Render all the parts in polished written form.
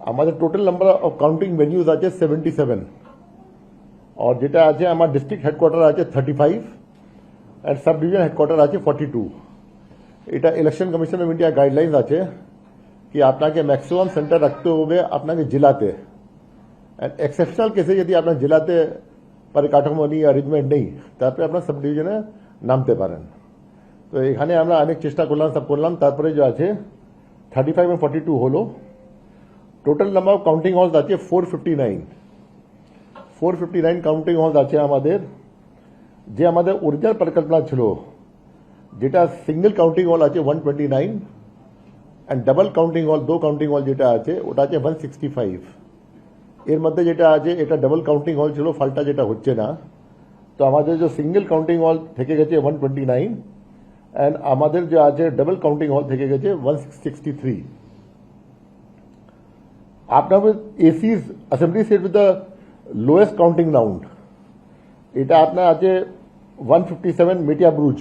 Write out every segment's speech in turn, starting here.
আমাদের total number of counting ভেন্যুজ আছে 77 और যেটা আছে আমার ডিস্ট্রিক্ট হেডকোয়ার্টার আছে 35 এন্ড সাব ডিভিশন হেডকোয়ার্টার আছে 42 এটা election commission of India guidelines আছে कि আপনাকে ম্যাক্সিমাম সেন্টার রাখতে হবে আপনাকে জেলাতে এন্ড এক্সেপশনাল কেসে যদি আপনার জেলাতে পরিকাঠামো নেই অ্যারেঞ্জমেন্ট নেই তারপরে আপনার সাব ডিভিশনে নামতে পারেন তো এখানে আমরা অনেক চেষ্টা করলাম সব করলাম তারপরে যে আছে 35 এবং 42 হলো total number of counting halls আছে 459 কাউন্টিং হলস আছে আমাদের যে আমাদের অরিজিনাল পরিকল্পনা ছিল যেটা সিঙ্গেল কাউন্টিং হল আছে 129 এন্ড ডাবল কাউন্টিং হল দো কাউন্টিং হল যেটা আছে ওটা আছে 165 এর মধ্যে যেটা আছে এটা ডাবল কাউন্টিং হল ছিল ফলটা যেটা হচ্ছে না তো আমাদের যে সিঙ্গেল কাউন্টিং হল থেকে গেছে 129 এন্ড আমাদের যে আছে ডাবল কাউন্টিং হল থেকে গেছে 163 আপনার এসিস assembly seat with the lowest counting round এটা আপনার আছে 157 মেটিয়া ব্রুজ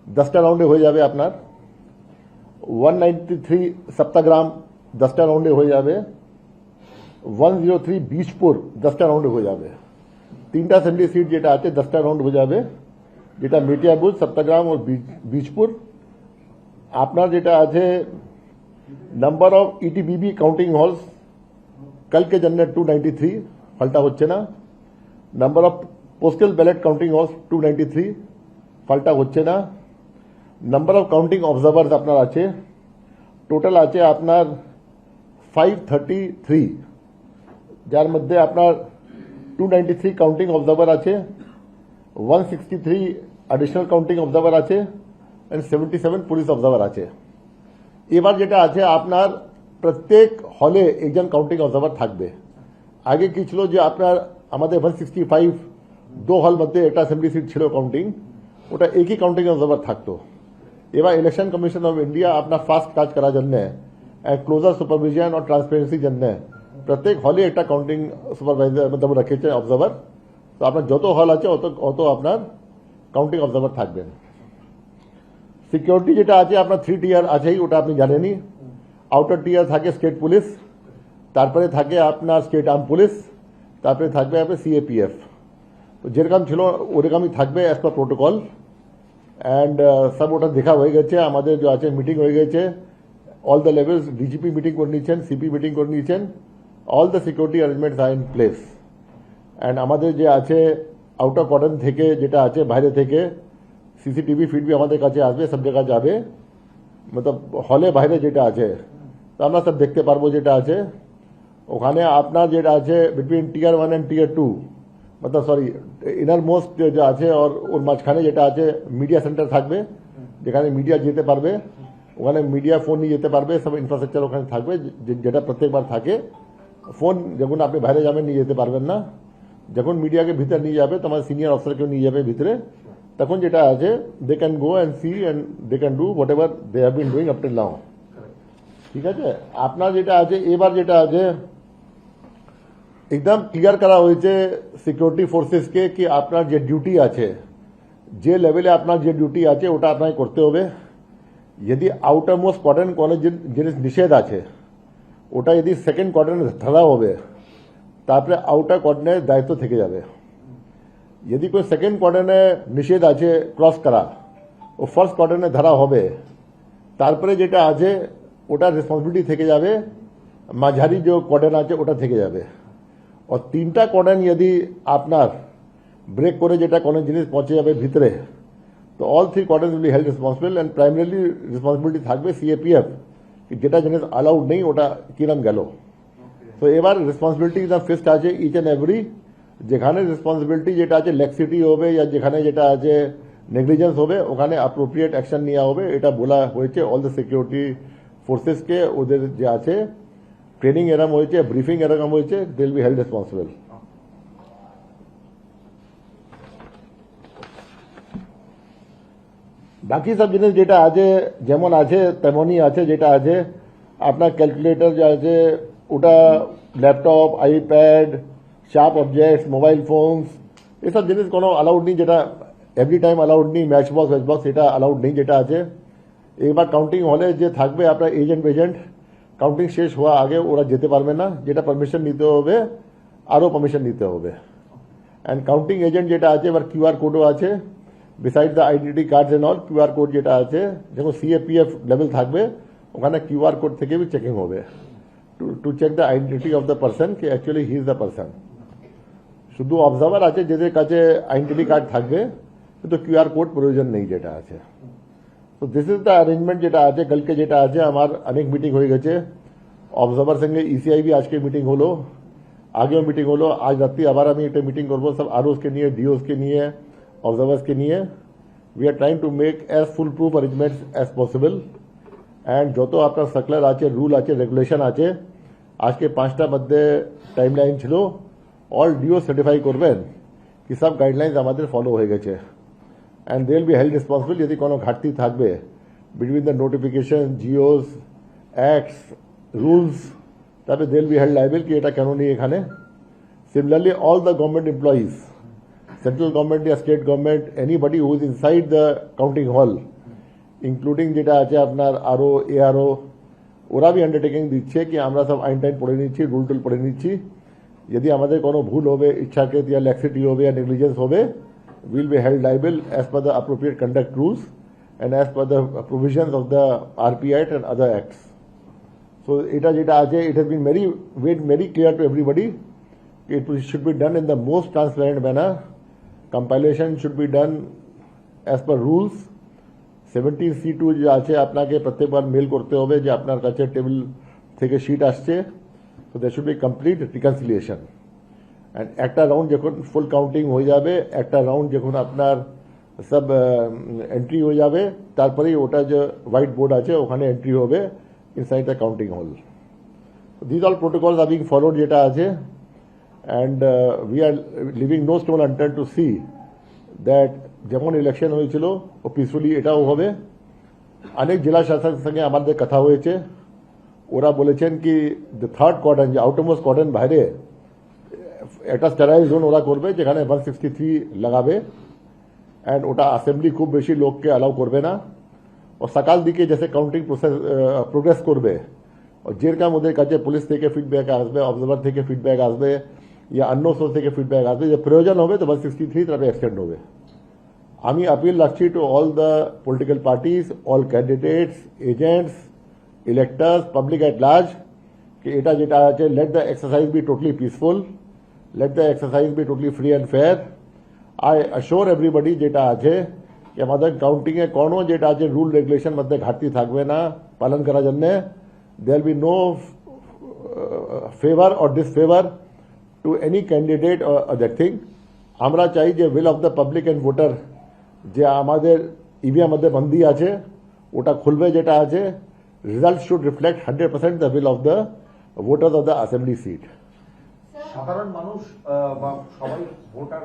10টা রাউন্ডে হয়ে যাবে আপনার 193 সপ্তাগ্রাম 10টা রাউন্ডে হয়ে যাবে 103 बीजपुर 10টা রাউন্ডে হয়ে যাবে তিনটা অ্যাসেম্বলি সিট যেটা আছে 10টা রাউন্ড হয়ে যাবে যেটা মেটিয়া ব্রুজ সপ্তাগ্রাম और बीजपुर আপনার যেটা আছে নাম্বার অফ ইটিবিবি কাউন্টিং হলস কালকে জন্য 293 ফলটা হচ্ছে না number of postal ballot counting halls 293 ফলটা হচ্ছে না নাম্বার অফ কাউন্টিং অবজার্ভার্স আপনার আছে টোটাল আছে আপনার 533 যার মধ্যে আপনার 293 কাউন্টিং অবজার্ভার আছে 163 অ্যাডিশনাল কাউন্টিং অবজার্ভার আছে এন্ড 77 পুলিশ অবজার্ভার আছে এবার যেটা আছে আপনার প্রত্যেক হলে একজন কাউন্টিং অবজার্ভার থাকবে আগে কি ছিল যে আপনার আমাদের 165 দো হল মধ্যে একটা অ্যাসেম্বলি সিট ছিল কাউন্টিং ওটা একই কাউন্টিং অবজার্ভার থাকতো এবার ইলেকশন কমিশন অফ ইন্ডিয়া আপনার ফাস্ট কাজ করার জন্য ক্লোজার সুপারভিশন और ট্রান্সপারেন্সির জন্য প্রত্যেক হলে একটা কাউন্টিং সুপারভাইজার মতলব রেখেছে অবজার্ভার তো আপনার যত হল আছে অত আপনার কাউন্টিং অবজার্ভার থাকবেন সিকিউরিটি যেটা আছে আপনার 3 টিয়ার আছেই ওটা আপনি জানেনই আউটার টিয়ার থাকে স্টেট পুলিশ তারপরে থাকে আপনার স্টেট আর্ম পুলিশ তারপরে থাকবে আপনার সিএপিএফ তো যেরকম ছিল ওরকমই থাকবে অ্যাজ পার প্রোটোকল এন্ড সব ওটা দেখা হয়ে গেছে আমাদের যে আছে মিটিং হয়ে গেছে all the levels DGP meeting করে নিয়েছেন সিপি মিটিং করে নিয়েছেন all the security arrangements are in place and আমাদের যে আছে আউট অফ কর্ডন থেকে যেটা আছে বাইরে থেকে সিসিটিভি ফিড আমাদের কাছে আসবে সব জায়গায় যাবে মতলব হলে বাইরে যেটা আছে তো আমরা সব দেখতে পারবো যেটা আছে ওখানে আপনার যেটা আছে বিটুইন টিয়ার 1 এন্ড টিয়ার 2 मतलब সরি ইনার মোস্ট যে আছে আর ওর মাঝখানে যেটা আছে মিডিয়া সেন্টার থাকবে যেখানে মিডিয়া যেতে পারবে ওখানে মিডিয়া ফোন নিয়ে যেতে পারবে সব ইনফ্রাস্ট্রাকচার ওখানে থাকবে যেটা প্রত্যেকবার থাকে ফোন যখন আপনি বাইরে যাবেন নিয়ে যেতে পারবেন না যখন মিডিয়াকে ভিতরে নিয়ে যাবে তোমার সিনিয়র অফিসারকে নিয়ে যাবে ভিতরে তখন যেটা আছে they can go and see and they can do whatever they have been doing up till now ঠিক আছে আপনার যেটা আছে এবার যেটা আছে একদম ক্লিয়ার করা হয়েছে সিকিউরিটি ফোর্সেসকে কি আপনার যে ডিউটি আছে যে লেভেলে আপনার যে ডিউটি আছে ওটা আপনাকে করতে হবে যদি আউটার মোস্ট কোয়ার্টার কোনো জিনিস নিষেধ আছে ওটা যদি সেকেন্ড কোয়ার্টারে ধরা হবে তারপরে আউটার কোয়ার্টারের দায়িত্ব থেকে যাবে যদি কোई সেকেন্ড কোয়ার্টারে নিষেধ আছে ক্রস করা ও ফার্স্ট কোয়ার্টারে ধরা হবে তারপরে যেটা আছে ওটা রেসপন্সিবিলিটি থেকে যাবে মাঝারি যে কোয়ার্টার আছে ওটা থেকে যাবে और তিনটা কোয়ার্টার যদি আপনার ব্রেক করে যেটা কোনো জিনিস পৌঁছে যাবে ভিতরে তো all 3 quarter will be held responsible and primarily responsibility থাকবে সিএপিএফ যেটা জিনিস অ্যালাউড নেই ওটা কিরম গেল তো এবার রেসপন্সিবিলিটি না ফিক্সড আছে ইচ এন্ড এভরি যেখানে রেসপন্সিবিলিটি যেটা আছে লেক্সিটি হবে या যেখানে যেটা আছে নেগলিজেন্স হবে ওখানে অ্যাপ্রোপ্রিয়েট অ্যাকশন নেওয়া হবে এটা বলা হয়েছে অল দ্য সিকিউরিটি ফোর্সেসকে ওদের যে আছে ট্রেনিং এরকম হয়েছে ব্রিফিং এরকম হয়েছে they will be held responsible বাকি সব জিনিস যেটা আছে যেমন আছে তেমনই আছে যেটা আছে আপনার ক্যালকুলেটর যে আছে ওটা laptop iPad sharp objects mobile phones এসব জিনিস কোনো অ্যালাউড নেই যেটা এভরি টাইম অ্যালাউড নেই ম্যাচ বক্স এটা অ্যালাউড নেই যেটা আছে এবার কাউন্টিং হলে যে থাকবে আপনার এজেন্ট কাউন্টিং শেষ হওয়া আগে ওরা যেতে পারবে না, যেটা পারমিশন নিতে হবে আরও পারমিশন নিতে হবে। অ্যান্ড কাউন্টিং এজেন্ট যেটা আছে এবার কিউআর কোডও আছে, beside the identity cards and all QR code যেটা আছে, যখন সিএপিএফ লেভেল থাকবে ওখানে কিউআর কোড থেকে भी চেকিং হবে to check the identity of the person কি actually he is the person. শুধু অবজার্ভার আছে যাদের কাছে আইডেন্টি কার্ড থাকবে, কিন্তু কিউআর কোড প্রয়োজন নেই যেটা আছে। তো দিস ইজ দ্য অ্যারেঞ্জমেন্ট যেটা আছে। কালকে যেটা আছে আমার অনেক মিটিং হয়ে গেছে, অবজার্ভার সঙ্গে ইসিআই भी আজকে মিটিং হলো, আগেও মিটিং হলো, আজ রাত্রি আবার আমি একটা মিটিং করবো সব আরওস के নিয়ে, ডিওস के নিয়ে, অবজার্ভার্স के নিয়ে। We are trying to make as full proof arrangements as possible. And যত আপনার সার্কুলার আছে, রুল আছে, রেগুলেশন আছে, আজকে 5টার মধ্যে টাইম লাইন ছিল, অল ডিও সার্টিফাই করবেন কি সব গাইডলাইন্স আমাদের ফলো হয়ে গেছে। And they will be held responsible যদি কোনো ঘাটতি থাকবে between the notification, GOs, acts, rules, তবে they will be held liable কি এটা কেন নেই এখানে। Similarly all the government employees, central government या state government, anybody who is inside the counting hall, including যেটা আছে আপনার আরও এআরও, ওরা भी আন্ডারটেকিং দিচ্ছে কি আমরা সব আইন টাইন পড়ে নিচ্ছি, রুল টুল পড়ে নিচ্ছি, যদি আমাদের কোনো ভুল হবে, ইচ্ছাকৃত या ল্যাক্সিটি হবে या নেগলিজেন্স হবে, will be held liable as per the appropriate conduct rules and as per the provisions of the RP Act and other acts. So এটা যেটা আছে, it has been made very clear to everybody. It should be done in the most transparent manner. Compilation should be done as per rules. 17C2 যে আছে আপনাকে প্রত্যেকবার mail করতে হবে যে আপনার কাছে টেবিল থেকে শিট আসছে। So there should be complete reconciliation. And একটা রাউন্ড যখন ফুল কাউন্টিং হয়ে যাবে, একটা রাউন্ড যখন আপনার সব এন্ট্রি হয়ে যাবে, তারপরেই ওটা যে হোয়াইট বোর্ড আছে ওখানে এন্ট্রি হবে inside the counting hall. This all protocols are being followed যেটা আছে। And we are leaving no stone unturned to see that যেমন ইলেকশন হয়েছিল ও পিসফুলি এটাও হবে। অনেক জেলা শাসকের সঙ্গে আমাদের কথা হয়েছে, ওরা বলেছেন কি দ্য থার্ড কোয়ার্ডার যে আউটারমোস্ট কোয়ার্ডার বাইরে একটা স্টেরাইল জোন ওরা করবে যেখানে 163 লাগাবে। অ্যান্ড ওটা অ্যাসেম্বলি খুব বেশি লোককে অ্যালাউ করবে না। ও সকাল দিকে যেসে কাউন্টিং প্রোগ্রেস করবে, যেরকম ওদের কাছে পুলিশ থেকে ফিডব্যাক আসবে, অবজার্ভার থেকে ফিডব্যাক আসবে, या অন্য সোর্স থেকে ফিডব্যাক আসবে, যে প্রয়োজন হবে তো 163 তারপরে এক্সটেন্ড হবে। আমি আপিল রাখছি to all the political parties, all candidates, agents, electors, public at large, कि এটা যেটা আছে let the exercise B totally peaceful, let the exercise be totally free and fair. I assure everybody যেটা আছে कि আমাদের কাউন্টিং এ কোনো যেটা আছে রুল রেগুলেশন মধ্যে ঘাটতি থাকবে না পালন করার জন্য। there will be no favor or disfavor to any candidate or other thing. আমরা চাই যে will of the public and voter যে আমাদের ইভিএম মধ্যে বন্দি আছে ওটা খুলবে যেটা আছে, result should reflect 100% the will of the voters of the assembly seat. সাধারণ মানুষ বা সবাই ভোটার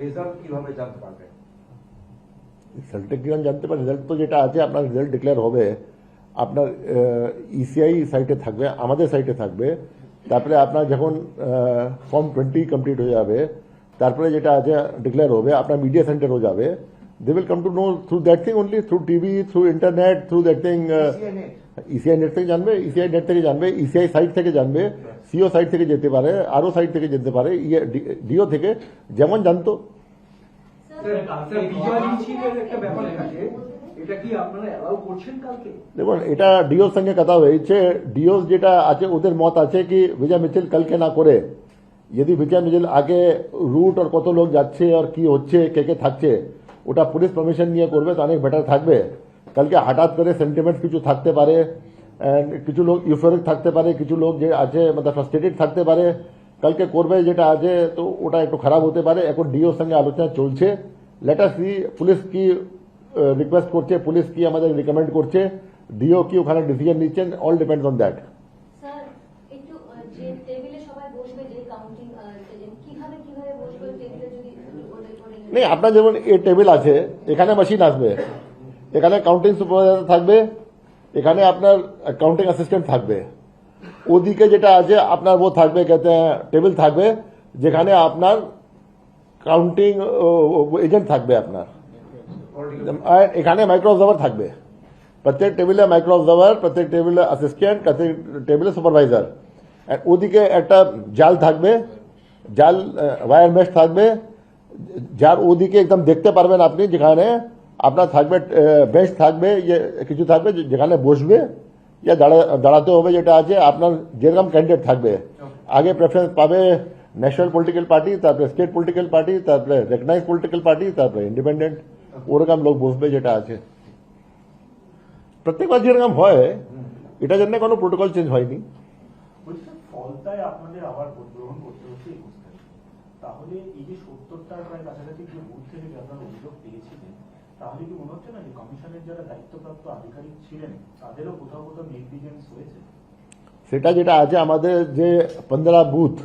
রেজাল্ট কিভাবে জানতে পারবে? রিজাল্টে কিভাবে জানতে পারে? রেজাল্ট তো যেটা আছে আপনার রেজাল্ট ডিক্লেয়ার হবে আপনার ইসিআই সাইটে থাকবে, আমাদের সাইটে থাকবে। তারপরে আপনার যখন ফর্ম 20 কমপ্লিট হয়ে যাবে, তারপরে যেটা আছে ডিক্লেয়ার হবে, আপনার মিডিয়া সেন্টারও যাবে। They will come to know through that thing only, through TV, through internet, through that thing. ECI net থেকে জানবে, ইসিআই নেট থেকে জানবে, ইসিআই সাইট থেকে জানবে, সিও সাইট থেকে যেতে পারে, আরও সাইট থেকে যেতে পারে, ডিও থেকে যেমন জানতো। দেখুন এটা ডিওর সঙ্গে কথা হয়েছে, ডিও যেটা আছে ওদের মত আছে কি বিজয় মিছিল কালকে না করে, যদি বিজয় মিছিল আগে রুট আর কত লোক যাচ্ছে আর কি হচ্ছে, কে কে থাকছে, ওটা পুলিশ পারমিশন নিয়ে করবে তো অনেক বেটার থাকবে। কালকে হঠাৎ করে সেন্টিমেন্ট কিছু থাকতে পারে, কিছু লোক ইউফোরিক থাকতে পারে, কিছু লোক যে আছে মানে ফ্রাস্ট্রেটেড থাকতে পারে, কালকে করবে যেটা আছে তো ওটা একটু খারাপ হতে পারে। এখন ডিওর সঙ্গে আলোচনা চলছে, লেট আস সি পুলিশ কি রিকোয়েস্ট করছে, পুলিশ কি আমাদের রিকমেন্ড করছে, ডিও কি ওখানে ডিসিশন নিচ্ছেন, অল ডিপেন্ডস অন দ্যাট। নেই আপনার যেমন এই টেবিল আছে, এখানে মেশিন আসবে, এখানে কাউন্টিং সুপারভাইজার থাকবে, এখানে আপনার কাউন্টিং অ্যাসিস্ট্যান্ট থাকবে, ওদিকে যেটা আছে আপনার ও থাকবে টেবিল থাকবে যেখানে আপনার কাউন্টিং এজেন্ট থাকবে আপনার, এখানে মাইক্রো অবজার্ভার থাকবে। প্রত্যেক টেবিলে মাইক্রো অবজার্ভার, প্রত্যেক টেবিলে অ্যাসিস্ট্যান্ট, প্রত্যেক টেবিলে সুপারভাইজার। ওদিকে একটা জাল থাকবে, জাল ওয়্যার মেশ থাকবে, যার ওদিকে একদম দেখতে পারবেন আপনি, যেখানে আপনার থাকবে বেঞ্চ থাকবে, কিছু থাকবে যেখানে বসবে ইয়া দাঁড়াতে হবে, যেটা আছে আপনার যেরকম ক্যান্ডিডেট থাকবে। আগে প্রেফারেন্স পাবে ন্যাশনাল পলিটিক্যাল পার্টি, তারপরে স্টেট পলিটিক্যাল পার্টি, তারপরে রেকগনাইজ পলিটিক্যাল পার্টি, তারপরে ইন্ডিপেন্ডেন্ট, ওরকম লোক বসবে যেটা আছে। প্রত্যেকবার যেরকম হয়, এটার জন্য কোনো প্রোটোকল চেঞ্জ হয়নি। বলছি স্যার, ফলতায় আপনাদের আবার ভোট গ্রহণ করতে হচ্ছে 21 তারিখ। তাহলে এই যে 70টার প্রায় কাছাকাছি যে বুথ থেকে যে আপনারা অভিযোগ পেয়েছিলেন, তাহলে কি মনে হচ্ছে না যে কমিশনের যারা দায়িত্বপ্রাপ্ত আধিকারিক ছিলেন তাদেরও কোথাও কোথাও নেগলিজেন্স হয়েছে? সেটা যেটা আছে আমাদের যে 15 বুথ,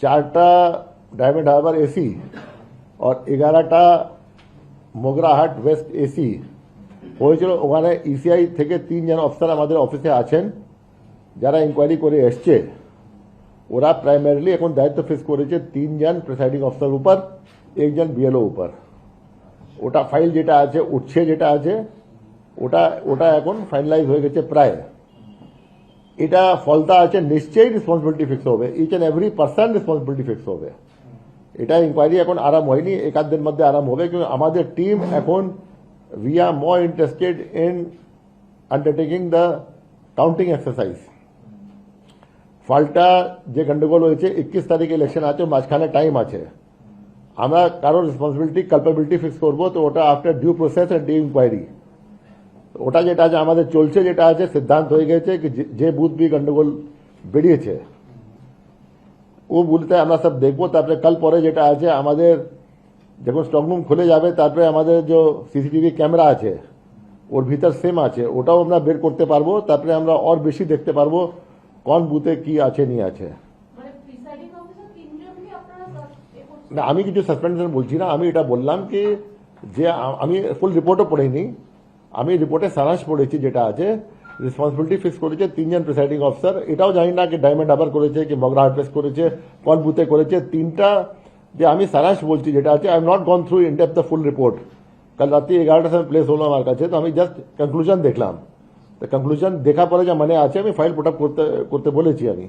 4টা ডায়মন্ড হারবার এসি আর 11টা মোগরাহাট ওয়েস্ট এসি হয়েছিল। ওখানে ইসিআই থেকে 3 জন অফিসার আমাদের অফিসে আছেন, যারা ইনকোয়ারি করে এসছে। ওরা প্রাইমারিলি এখন দায়িত্ব ফেস করেছে 3 জন প্রিসাইডিং অফিসার উপর, 1 জন বিএলও উপর। ওটা ফাইল যেটা আছে উঠছে, যেটা আছে ওটা এখন ফাইনালাইজ হয়ে গেছে প্রায়। এটা ফলতা আছে, নিশ্চয়ই রেসপন্সিবিলিটি ফিক্স হবে, each and every person responsibility fix হবে। এটা ইনকোয়ারি এখন আরাম হয়নি, এক আধ দিন মধ্যে আরাম হবে, কিন্তু আমাদের টিম এখন we are more interested in undertaking the counting exercise. ফলটা যে গন্ডগোল হয়েছে, 21 তারিখে ইলেকশন আছে, মাঝখানে টাইম আছে। আমরা কারো রেসপন্সিবিলিটি কালপাবিলিটি ফিক্স করবো, তো ওটা after due process and due inquiry. ওটা যেটা আছে আমাদের চলছে, যেটা আছে সিদ্ধান্ত হয়ে গেছে কি যে বুথ বি গন্ডগোল বেরিয়েছে ও বুথে আমরা সব দেখবো। তারপরে কাল পরে যেটা আছে আমাদের যখন স্ট্রংরুম খুলে যাবে, তারপরে আমাদের যে সিসিটিভি ক্যামেরা আছে ওর ভিতর সেম আছে, ওটাও আমরা বের করতে পারবো। তারপরে আমরা আর বেশি দেখতে পারবো কোন বুথে কি আছে নিয়ে আছে। না, আমি কিছু সাসপেনশন বলছি না, আমি এটা বললাম কি যে আমি ফুল রিপোর্টও পড়িনি, আমি রিপোর্টে সারাংশ পড়েছি। যেটা আছে রেসপন্সিবিলিটি ফিক্স করেছে 3 জন প্রিসাইডিং অফিসার। এটাও জানি না কি ডায়মন্ড হারবার করেছে কি মগরাহাট প্রেস করেছে, কোন বুথে করেছে। 3টা যে আমি সারাংশ বলছি যেটা আছে, I am not gone through in depth the full report. কাল রাত্রি 11টার সময় প্লেস হলো আমার কাছে, তো আমি জাস্ট কনক্লুশন দেখলাম। তো কনক্লুশন দেখা পরে যা মানে আছে, আমি ফাইল পুট আপ করতে বলেছি। আমি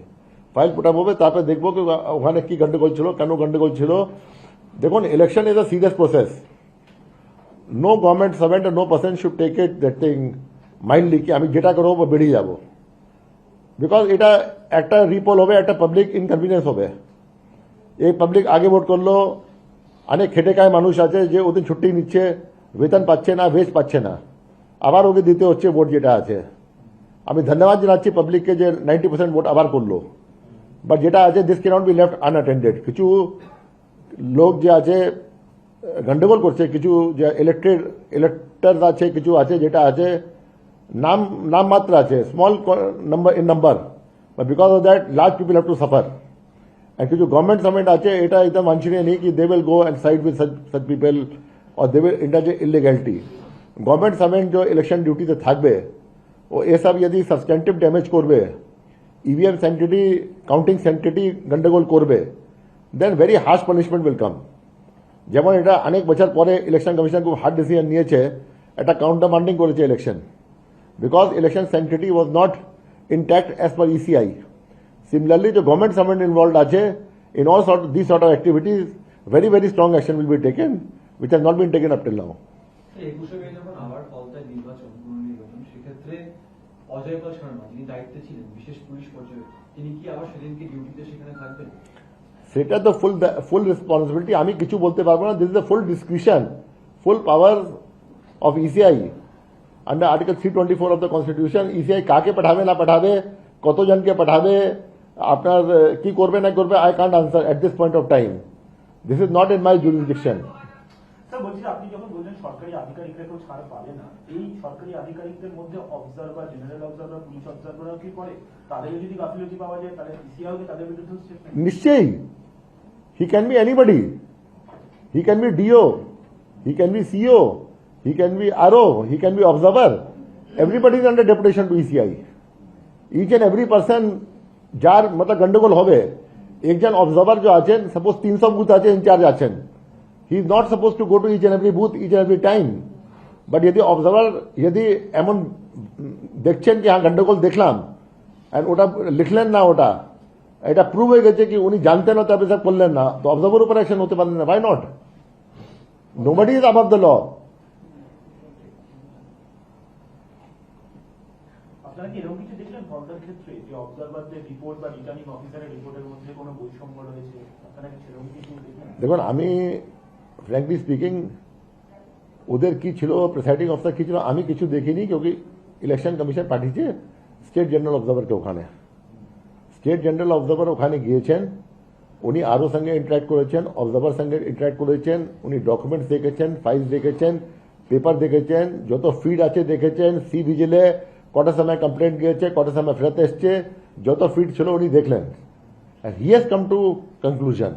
ফাইল পুট আপ হবে, তারপরে দেখবো কি ওখানে কি গন্ডগোল ছিল, কেন গন্ডগোল ছিল। দেখুন, election is a serious process. No government servant, no person should take it that thing mindly কি আমি যেটা করবো বেরিয়ে যাবো। বিকজ এটা একটা রিপোল হবে, একটা পাবলিক ইনকনভিনিয়েন্স হবে। এই পাবলিক আগে ভোট করলো, অনেক খেটে খায় মানুষ আছে যে ওদিন ছুটি নিচ্ছে, বেতন পাচ্ছে না, ওয়েজ পাচ্ছে না, আবার ওকে দিতে হচ্ছে ভোট যেটা আছে। আমি ধন্যবাদ জানাচ্ছি পাবলিককে যে 90% ভোট আবার করলো। বাট যেটা আছে, this cannot be left unattended. কিছু লোক যে আছে গন্ডগোল করছে, কিছু যে ইলেক্টর আছে, কিছু আছে যেটা আছে নাম মাত্র আছে, small number in number, but because of that large people have to suffer. আর কিছু গভর্নমেন্ট সার্ভেন্ট আছে, এটা একদম মানসিনীয় নেই কি they will go and side with such people और they will indulge in illegality. Government servant जो इलेक्शन ड्यूटीতে থাকবে ও এসব যদি সাবস্ট্যান্টিভ ড্যামেজ করবে, ইভিএম স্যাংটিটি, কাউন্টিং স্যাংটিটি গন্ডগোল করবে, then very harsh punishment will come. যেমন এটা অনেক বছর পরে ইলেকশন কমিশন খুব হার্ড ডিসিশন নিয়েছে, একটা কাউন্টারমান্ডিং করেছে election, because election sanctity was not intact as per ECI. Similarly, the government servant involved আছে in all these sort of activities, very very strong action will be taken, which has not been taken up till now. 21 মে যখন আবার ফলতায় নির্বাচন, পুনর্নির্বাচন, সেক্ষেত্রে অজয় পাল শর্মা যিনি দায়িত্বে ছিলেন বিশেষ police পর্যবেক্ষক, তিনি কি আবার সেদিনকে ডিউটিতে সেখানে থাকবেন? সেটা তো ফুল রেসপন্সিবিলিটি, আমি কিছু বলতে পারবো না। This is the full discretion, full power of ECI under article 324 of the constitution. ECI কাকে পাঠাবে না পাঠাবে, কতজনকে পাঠাবে, আপনার কি করবে না করবে, I can't answer at this point of time. This is not in my jurisdiction. Sir বলছি, আপনি যখন বললেন সরকারি আধিকারিকরা কেউ ছাড় পাবে না, এই সরকারি আধিকারিকদের মধ্যে অবজারভার, জেনারেল অবজারভার, পুলিশ অবজারভারও কি করে? তাদের যদি গাফিলতি পাওয়া যায়, তাহলে ইসিআই তাদের বিরুদ্ধে স্টেপ নেবে? নিশ্চয়ই, he can be anybody, he can be DO, he can be CO, he can be RO, he can be observer. Everybody is under deputation to ECI. Each and every person যার मतलब গন্ডগোল হবে, একজন observer যে আছেন, suppose 300 booth আছে, incharge আছেন, he is not suppose to go to each and every booth each and every time, but যদি অবজারভার যদি এমন দেখছেন কি হ্যাঁ গন্ডগোল দেখলাম অ্যান্ড ওটা লিখলেন না, ওটা এটা প্রুভ হয়ে গেছে কি উনি জানতেন না তবে স্যার করলেন না, তো অবজারভার উপর অ্যাকশন হতে পারেন না। Why not? Nobody is above the law. আপনারা কি এরকম কিছু দেখলেন ফলতার ক্ষেত্রে যে অবজারভারদের রিপোর্ট বা রিটার্নিং অফিসারের রিপোর্টের মধ্যে কোনো বৈষম্য রয়েছে? আপনারা কি সেরকম কিছু দেখলেন? দেখুন, আমি ফ্র্যাঙ্কলি স্পিকিং ওদের কি ছিল, প্রিসাইডিং অফিসার কি ছিল, আমি কিছু দেখিনি, क्योंकि ইলেকশন কমিশন পাঠিয়েছে স্টেট জেনারেল অবজারভারকে ওখানে। স্টেট জেনারেল অবজারভার ওখানে গিয়েছেন, উনি আরও সঙ্গে ইন্টারাক্ট করেছেন, অবজারভার সঙ্গে ইন্টারাক্ট করেছেন, উনি ডকুমেন্টস দেখেছেন, ফাইলস দেখেছেন, পেপার দেখেছেন, যত ফিড আছে দেখেছেন, সি ভিজিলে কটার সময় কমপ্লেন্ট গিয়েছে, কটার সময় ফেরত এসছে, যত ফিড ছিল উনি দেখলেন। And he has come to conclusion.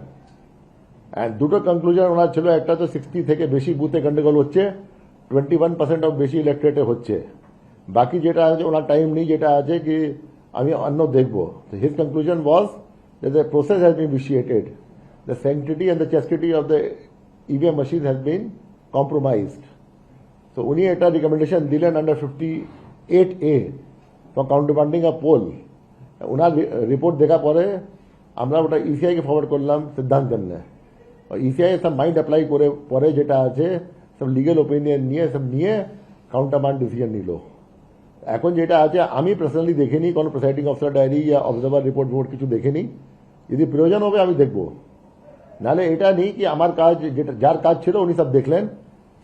And দুটো কনক্লুশন ওনার ছিল, একটা তো 60 থেকে বেশি বুথে গন্ডগোল হচ্ছে, 21% অফ বেশি ইলেক্ট্রেটে হচ্ছে, বাকি যেটা আছে ওনার টাইম নেই, যেটা আছে কি আমি অন্য দেখবো। তো his conclusion was that the process has been vitiated, the sanctity and the chastity of the EVM machine has been compromised. So উনি একটা রিকমেন্ডেশন দিলেন under 58A for countermanding a poll. ওনার রিপোর্ট দেখা পরে আমরা ওটা ইসিআইকে ফরওয়ার্ড করলাম সিদ্ধান্ত নিয়ে, ইসিআই সব মাইন্ড অ্যাপ্লাই করে পরে যেটা আছে সব লিগেল ওপিনিয়ন নিয়ে সব নিয়ে কাউন্টারবান্ড ডিসিশন নিল। এখন যেটা আছে আমি পার্সোনালি দেখিনি, কোনো প্রিসাইডিং অফিসার ডায়েরি ইয়া অবজারভার রিপোর্ট কিছু দেখেনি, যদি প্রয়োজন হবে আমি দেখবো। নাহলে এটা নেই কি আমার কাজ যেটা যার কাজ ছিল উনি সব দেখলেন।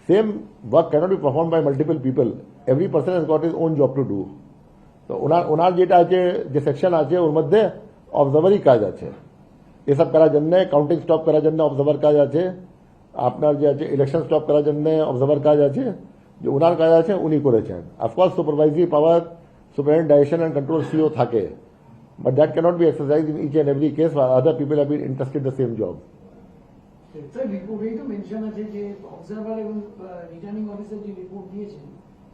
Same work cannot be perform by multiple people, every person has got his own job to do. তো ওনার যেটা আছে যে সেকশন আছে ওর মধ্যে অবজারভারই কাজ আছে, এসব করার জন্য, কাউন্টিং স্টপ করার জন্য অবজারভার কাজ আছে, আপনার যে আছে ইলেকশন স্টপ করার জন্য অবজারভার কাজ আছে, যে ওনার কাজ আছে উনি করেছেন। Of course supervisory power, superintendent direction and control CO থাকে, but that cannot be exercised in each and every case where other people have been entrusted the same job. Sir রিপোর্টেই তো মেনশন আছে যে অবজারভার এবং রিটার্নিং অফিসার যে report দিয়েছেন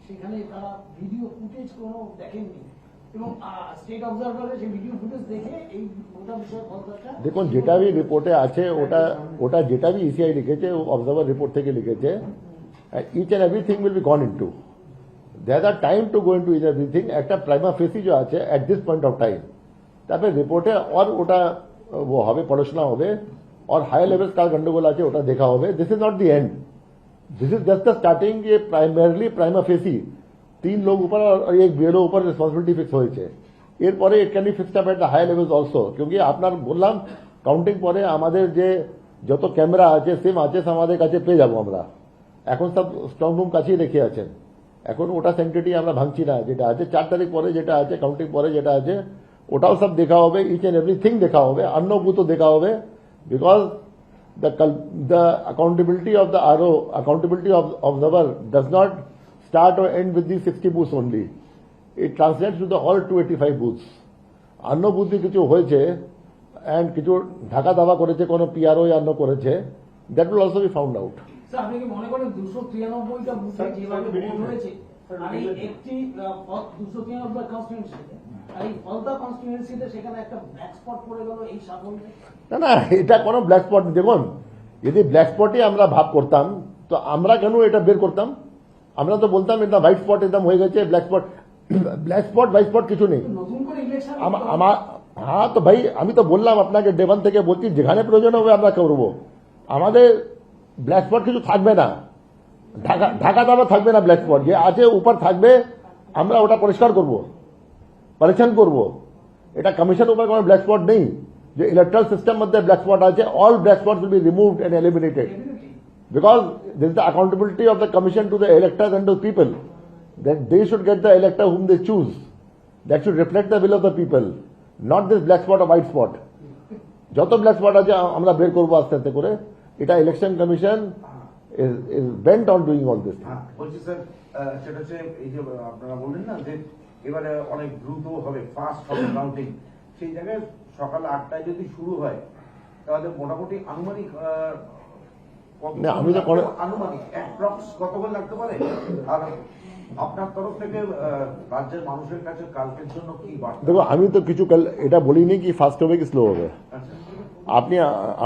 সেখানে তারা ভিডিও ফুটেজ কোনো দেখেননি এবং স্টেট অবজারভারের সেই ভিডিও ফুটেজ দেখে এই গোটা বিষয়ে ফলতাটা দেখুন, যেটা भी রিপোর্টে আছে ওটা যেটা भी ইসিআই লিখেছে অবজারভার রিপোর্ট থেকে লিখেছে, each and everything will be gone into, there are time to go into each everything. একটা প্রাইমা ফেসি जो আছে at this point of time, তারপরে রিপোর্টে और ওটা वो হবে, পড়াশোনা হবে, और हाई लेवल का गंडगोल আছে ওটা দেখা হবে। This is not the end, this is just the starting. ये प्राइमरली प्राइमा फेसी 3 लोग ऊपर और एक बीएलओ ऊपर রেসপন্সিবিলিটি ফিক্স হয়েছে, এরপরে it can be fixed up at the high levels also. क्योंकि আপনার বললাম কাউন্টিং পরে আমাদের যে যত ক্যামেরা আছে সিম আছে আমাদের কাছে পেয়ে যাবো আমরা, এখন সব স্ট্রং রুম কাছেই রেখে আছেন, এখন ওটা সেন্টিটি আমরা ভাঙছি না। যেটা আছে 4 তারিখ পরে যেটা আছে কাউন্টিং পরে যেটা আছে ওটাও সব দেখা হবে, ইচ এন্ড এভরিথিং দেখা হবে, অন্য বুথও দেখা হবে, because the accountability of the RO, accountability of observer does not start or end with the 60 booths only. It translates to the all 285 booths. অন্য বুদ্ধি কিছু হয়েছে and কিছু ঢাকা দাবা করেছে, কোনো পিআরও অন্য করেছে, that will also be found out. Sir আপনি কি মনে করেন 293টা বুথে যেভাবে ভোট হয়েছে আর এই একটি 293 কনস্টিটিউয়েন্সিতে আর এই ফলতা কনস্টিটিউয়েন্সিতে সেখানে একটা ব্ল্যাক স্পট পড়ে গেল এই সাফল্যে? না এটা কোনো ব্ল্যাক স্পট। দেখুন, যদি ব্ল্যাক স্পটই আমরা ভাব করতাম তো আমরা কেন এটা বের করতাম? আমরা তো বলতাম এটা হোয়াইট স্পট একদম হয়ে গেছে, black spot. Black spot white spot কিছু নেই। নতুন করে ইলেকশন আমার হ্যাঁ, তো ভাই আমি তো বললাম আপনাকে ডে 1 থেকে বলছি যেখানে প্রয়োজন হবে আমরা করবো। আমাদের ব্ল্যাক স্পট কিছু থাকবে না, ঢাকা দাবা থাকবে না, ব্ল্যাক স্পট যে আছে উপর থাকবে, আমরা ওটা পরিষ্কার করব, পরিচ্ছন্ন করব। এটা কমিশন উপর কোনো ব্ল্যাক স্পট নেই, যে ইলেকট্রাল সিস্টেম মধ্যে ব্ল্যাক স্পট আছে, all black spot will be removed and eliminated, because this is the accountability of the commission to the electors and to people, that they should get the elector whom they choose, that should reflect the will of the people, not this black spot or white spot. যত black spot আছে আমরা বের করবো আস্তে আস্তে করে। এটা election commission is bent on doing all this. বলছি স্যার, সেটা হচ্ছে এই যে আপনারা বললেন না যে এবারে অনেক দ্রুত হবে, ফাস্ট হবে কাউন্টিং, সেই জায়গায় সকাল 8টায় যদি শুরু হয় তাহলে মোটামুটি আনুমানিক না, আমি তো আনুমানিক অ্যাপ্রক্স কতক্ষণ লাগতে পারে? আর আপনার তরফ থেকে রাজ্যের মানুষের কাছে কালকের জন্য কি বার্তা? দেখো, আমি তো কিছু এটা বলিনি কি ফাস্ট হবে কি স্লো হবে। আচ্ছা, আপনি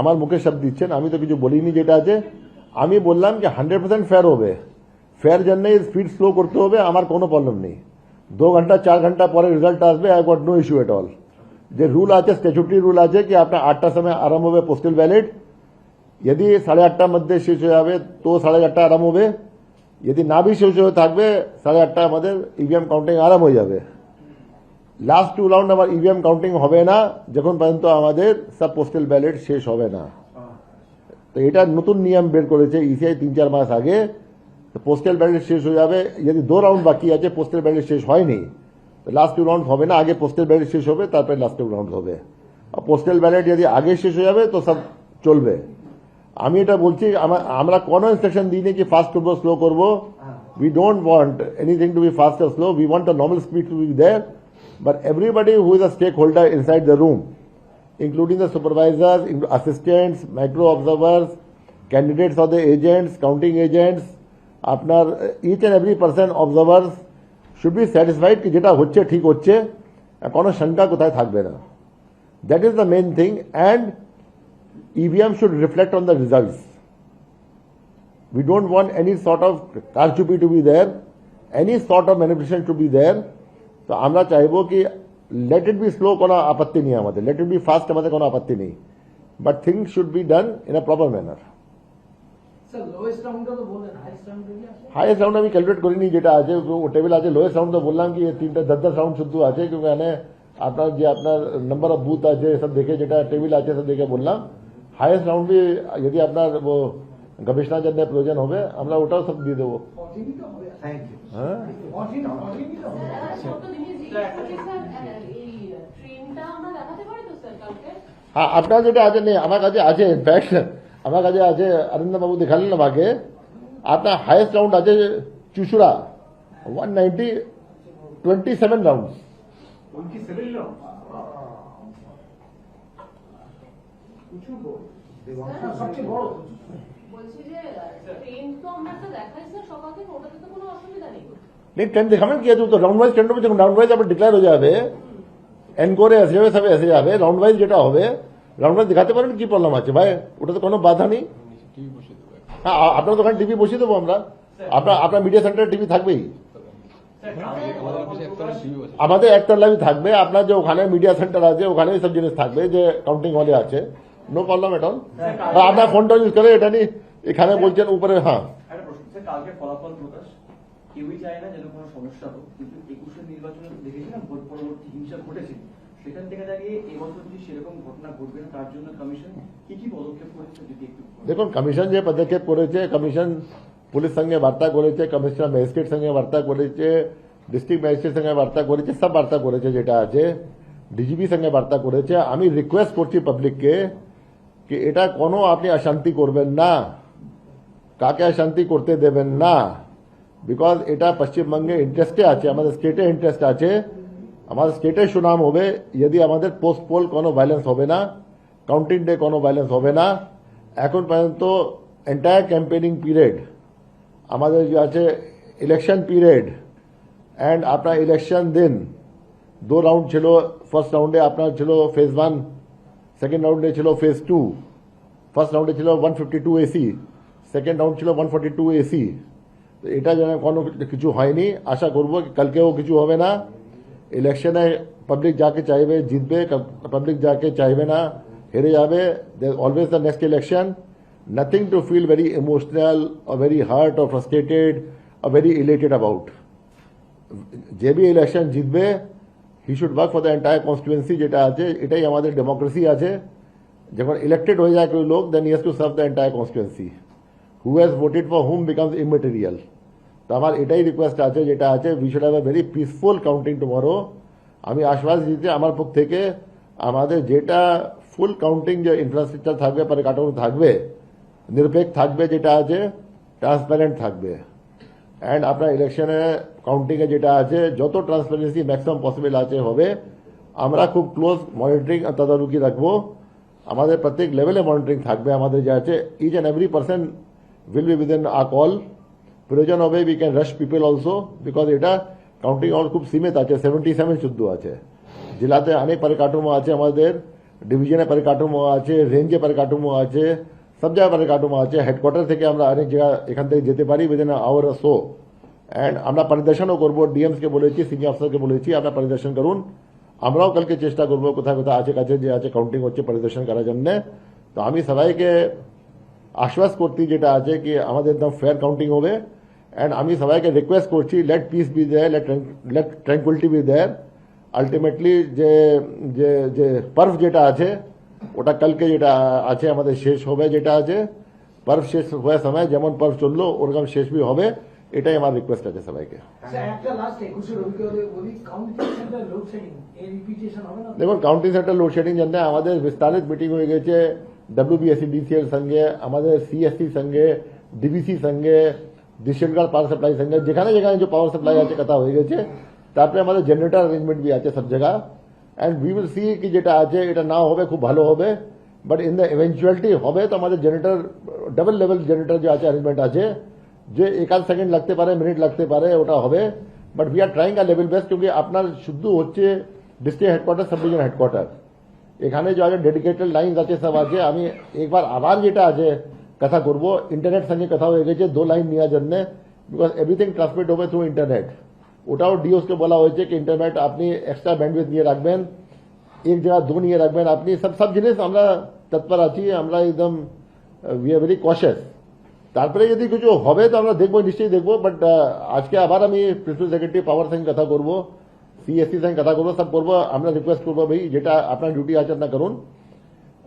আমার মুখে শব্দ দিচ্ছেন, আমি তো কিছু বলিনি। যেটা আছে আমি বললাম যে 100% ফেয়ার হবে, ফেয়ার জন্য স্পিড স্লো করতে হবে, আমার কোনো প্রবলেম নেই। 2 ঘন্টা 4 ঘন্টা পরে রেজাল্ট আসবে, I got no issue at all. যে রুল আছে, স্ট্যাচুটরি রুল আছে কি আপনার 8টার সময় আরম্ভ হবে পোস্টাল ব্যালেট, যদি 8:30 মধ্যে শেষ হয়ে যাবে তো 8:30 আরাম হবে, যদি না বি শেষ হয়ে থাকবে 8:30 আমাদের ইভিএম কাউন্টিং আরাম হয়ে যাবে। লাস্ট 2 রাউন্ড আমার ইভিএম কাউন্টিং হবে না যখন পর্যন্ত আমাদের সব পোস্টাল ব্যালেট শেষ হবে না। তো এটা নতুন নিয়ম বের করেছে ইসিআই 3-4 মাস আগে। তো পোস্টাল ব্যালেট শেষ হয়ে যাবে, যদি 2 রাউন্ড বাকি আছে পোস্টাল ব্যালেট শেষ হয়নি তো লাস্ট 2 রাউন্ড হবে না, আগে পোস্টাল ব্যালেট শেষ হবে তারপরে লাস্ট 2 রাউন্ড হবে। আর পোস্টাল ব্যালেট যদি আগে শেষ হয়ে যাবে তো সব চলবে। আমি এটা বলছি, আমরা কোনো ইনস্ট্রাকশন দিইনি কি ফাস্ট করবো স্লো করবো। We don't want anything to be fast আর slow, we want the normal speed to be there, but everybody who is a stakeholder inside the room, including the supervisors, assistants, micro observers, candidates or the agents, counting agents, আপনার each and every person observers should be satisfied কি যেটা হচ্ছে ঠিক হচ্ছে, কোনো শঙ্কা কোথায় থাকবে না। That is the main thing, and EVM should reflect on the results. We don't want any sort of কারচুপি to be there, any sort of manipulation to be there. তো আমরা চাইবো কি let it be slow, কোনো আপত্তি নেই আমাদের, let it be fast, আমাদের কোনো আপত্তি নেই, but things should be done in a proper manner. Sir lowest রাউন্ডটা তো বললেন, হাইয়েস্ট রাউন্ডে কি আছে? হাইয়েস্ট রাউন্ড আমি ক্যালকুলেট করিনি, যেটা আছে ও টেবিল আছে। লোয়েস্ট রাউন্ড তো বললাম কি 3-10 রাউন্ড শুধু আছে, কিন্তু এখানে আপনার যে আপনার নাম্বার অফ বুথ আছে সব দেখে, যেটা টেবিল আছে সব দেখে বললাম। হাইয়েস্ট রাউন্ড বি যদি আপনার গবেষণার জন্য প্রয়োজন হবে আমরা ওটাও সব দিয়ে দেবো। 14 তো হবে। Thank you. হ্যাঁ 14 তো হবে। ছোট জিনিস জিজ্ঞেস করছি স্যার, এই ট্রেনটা আমরা দেখাতে পারি তো স্যার কালকে? হ্যাঁ, আপনার যেটা আছে নেই, আমার কাছে আছে, ইনফ্যাক্ট আমার কাছে আছে, অরিন্দম বাবু দেখালেন আমাকে। আপনার হাইয়েস্ট রাউন্ড আছে চুচুড়া 190, 27 রাউন্ড। 27 রাউন্ড প্রচুর বড়। স্যার, সবচেয়ে বড়। বলছি যে ট্রেন তো আমরা একটা দেখাই স্যার সকাল থেকে, ওটাতে তো কোনো অসুবিধা নেই। नहीं ट्रेंड दिखाना किया तो राउंड वाइज ट्रेंड में राउंड वाइज आप डिक्लेयर हो जाए एन করে এসে যাবে, সব এসে যাবে। রাউন্ড ওয়াইজ যেটা হবে রাউন্ড ওয়াইজ দেখাতে পারেন, কি প্রবলেম আছে ভাই, ওটা তো কোনো বাধা নেই। হ্যাঁ, আপনার দোকানে টিভি বসিয়ে দেবো আমরা, আপনার মিডিয়া সেন্টারে টিভি থাকবেই, আমাদের একতলায় থাকবে। আপনার যে ওখানে মিডিয়া সেন্টার আছে ওখানে সব জিনিস থাকবে, যে কাউন্টিং হলে আছে, নো প্রবলেম এট অল। বা আপনার ফোনটা ইউজ করে এটা নিয়ে এখানে বলছেন উপরে। হ্যাঁ, একটা প্রশ্ন স্যার, কালকে ফলাফল প্রকাশ, কেউই চায় না যেন কোনো সমস্যা হোক, কিন্তু 21-এর নির্বাচনে দেখেছিলাম ভোট পরবর্তী হিংসা ঘটেছে, সেখান থেকে দাঁড়িয়ে এবছর যদি সেরকম ঘটনা ঘটবে না তার জন্য কমিশন কি পদক্ষেপ করেছে যদি একটু দেখুন কমিশন যে পদক্ষেপ করেছে, কমিশন পুলিশ সঙ্গে বার্তা করেছে, কমিশনার ম্যাজিস্ট্রেট সঙ্গে বার্তা করেছে, ডিস্ট্রিক্ট ম্যাজিস্ট্রেট সঙ্গে বার্তা করেছে, সব বার্তা করেছে যেটা আছে, ডিজিপি সঙ্গে বার্তা করেছে। আমি রিকোয়েস্ট করছি পাবলিককে কি এটা কোনো আপনি অশান্তি করবেন না, কাকে অশান্তি করতে দেবেন না, বিকজ এটা পশ্চিমবঙ্গে ইন্টারেস্টে আছে, আমাদের স্টেটে ইন্টারেস্ট আছে, আমাদের স্টেটে সুনাম হবে যদি আমাদের পোস্ট পোল কোনো ভায়োলেন্স হবে না, কাউন্টিং ডে কোনো ভায়োলেন্স হবে না। এখন পর্যন্ত এন্টায়ার ক্যাম্পেনিং পিরিয়ড আমাদের যে আছে, ইলেকশন পিরিয়ড অ্যান্ড আপনার ইলেকশন দিন 2 রাউন্ড ছিল। ফার্স্ট রাউন্ডে আপনার ছিল ফেজ 1, সেকেন্ড রাউন্ডে ছিল ফেজ 2। ফার্স্ট রাউন্ডে ছিল 152 এসি, সেকেন্ড রাউন্ড ছিল 142 এসি। তো এটা যেন কোনো কিছু হয়নি, আশা করবো কালকেও কিছু হবে না। ইলেকশনে পাবলিক যাকে চাইবে জিতবে, পাবলিক যাকে চাইবে না হেরে যাবে। Always the next election, nothing to feel very emotional or very hurt or frustrated or very elated about. যে বি ইলেকশন জিতবে he should work for the entire constituency, যেটা আছে এটাই আমাদের ডেমোক্রেসি আছে। যখন ইলেক্টেড হয়ে যায় কেউ লোক, then he has to serve the entire constituency, who has voted for whom becomes immaterial. তো আমার এটাই রিকোয়েস্ট আছে, যেটা আছে we should have a very peaceful counting tomorrow. আমি আশ্বাস দিতে আমার পক্ষ থেকে আমাদের যেটা ফুল কাউন্টিং যে ইনফ্রাস্ট্রাকচার থাকবে, পরিকাঠামো থাকবে, নিরপেক্ষ থাকবে, যেটা আছে ট্রান্সপারেন্ট থাকবে। অ্যান্ড আপনার ইলেকশনে কাউন্টিংয়ে যেটা আছে যত ট্রান্সপারেন্সি ম্যাক্সিমাম পসিবল আছে হবে। আমরা খুব ক্লোজ মনিটরিং তদারকি রাখবো, আমাদের প্রত্যেক লেভেলে মনিটরিং থাকবে। আমাদের যে আছে each and every person will be within a call, প্রয়োজন হবে we can rush people also, because এটা কাউন্টিং আমার খুব সীমিত আছে, 77 শুদ্ধ আছে। জেলাতে অনেক পরিকাঠামো আছে, আমাদের ডিভিশনে পরিকাঠামো আছে, রেঞ্জে পরিকাঠামো আছে, সব জায়গায় পারে কার্ডরুম আছে, হেডকোয়ার্টার থেকে আমরা অনেক জায়গা এখান থেকে যেতে পারি উইদিন আওয়ার সো। অ্যান্ড আমরা পরিদর্শনও করবো, ডিএমসকে বলেছি, সিনিয়র অফিসারকে বলেছি আপনারা পরিদর্শন করুন। আমরাও কালকে চেষ্টা করবো কোথায় কোথায় আছে কাছে যে আছে কাউন্টিং হচ্ছে পরিদর্শন করার জন্য। তো আমি সবাইকে আশ্বাস করছি যেটা আছে কি আমাদের একদম ফেয়ার কাউন্টিং হবে। অ্যান্ড আমি সবাইকে রিকোয়েস্ট করছি let peace be there, let tranquillity be there. Ultimately যে যে যে পার্ভ যেটা আছে ওটা কালকে যেটা আছে আমাদের শেষ হবে, যেটা আছে পার্ভ শেষ হওয়ার সময় যেমন পার্ভ চললো ওরকম শেষ বি হবে, এটাই আমার রিকোয়েস্ট আছে সবাইকে। স্যার একটা লাস্ট 21 অভিজ্ঞতা বলি, কাউন্টিং সেন্টার লোডশেডিং এর রিপিটেশন হবে না? দেখুন কাউন্টিং সেন্টার লোডশেডিং জন্য আমাদের বিস্তারিত মিটিং হয়ে গেছে WBSEDC এর সঙ্গে, আমাদের CSC সঙ্গে, DBC সঙ্গে, ডিস্ট্রিক্ট পাওয়ার সাপ্লাই সঙ্গে, যেখানে যেখানে যে পাওয়ার সাপ্লাই আছে কথা হয়ে গেছে। তারপরে আমাদের জেনারেটর অ্যারেঞ্জমেন্ট বি আছে সব জায়গা। অ্যান্ড উই উইল সি কি যেটা আছে এটা না হবে খুব ভালো হবে, বাট ইন দ্য ইভেন্চুয়ালিটি হবে তো আমাদের জেনারেটর ডাবল লেভেল জেনারেটর যে আছে অ্যারেঞ্জমেন্ট আছে, যে একাধ সেকেন্ড লাগতে পারে, মিনিট লাগতে পারে, ওটা হবে। But we are trying our level best, क्योंकि আপনার শুধু হচ্ছে district headquarter, sub division headquarter, এখানে যে আছে ডেডিকেটেড লাইন আছে সব আছে। আমি একবার আবার যেটা আছে কথা করবো, ইন্টারনেট সঙ্গে কথা হয়ে গেছে 2 লাইন নেওয়ার জন্য, বিকজ এভরিথিং ট্রান্সমিট হবে থ্রু ইন্টারনেট। ওটাও ডিওসকে বলা হয়েছে কি ইন্টারনেট আপনি এক্সট্রা ব্যান্ডউইথ নিয়ে রাখবেন, এক জায়গা 2 নিয়ে রাখবেন আপনি। সব জিনিস আমরা তৎপর আছি, আমরা একদম উই আর ভেরি কশাস। তারপরে যদি কিছু হবে তো আমরা দেখবো, নিশ্চয়ই দেখবো। বাট আজকে আবার আমি প্রিন্সিপাল সেক্রেটারি পাওয়ার সঙ্গে কথা করবো, CSC সঙ্গে কথা করবো, সব করবো। আমরা রিকোয়েস্ট করবো ভাই যেটা আপনার ডিউটি আছে আপনার করুন।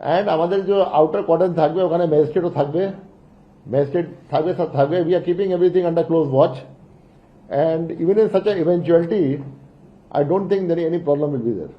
অ্যান্ড আমাদের যে আউটার কোয়ার্টার থাকবে ওখানে ম্যাজিস্ট্রেটও থাকবে, সব থাকবে। We are keeping everything under close watch. And even in such a eventuality I don't think there any problem will be there.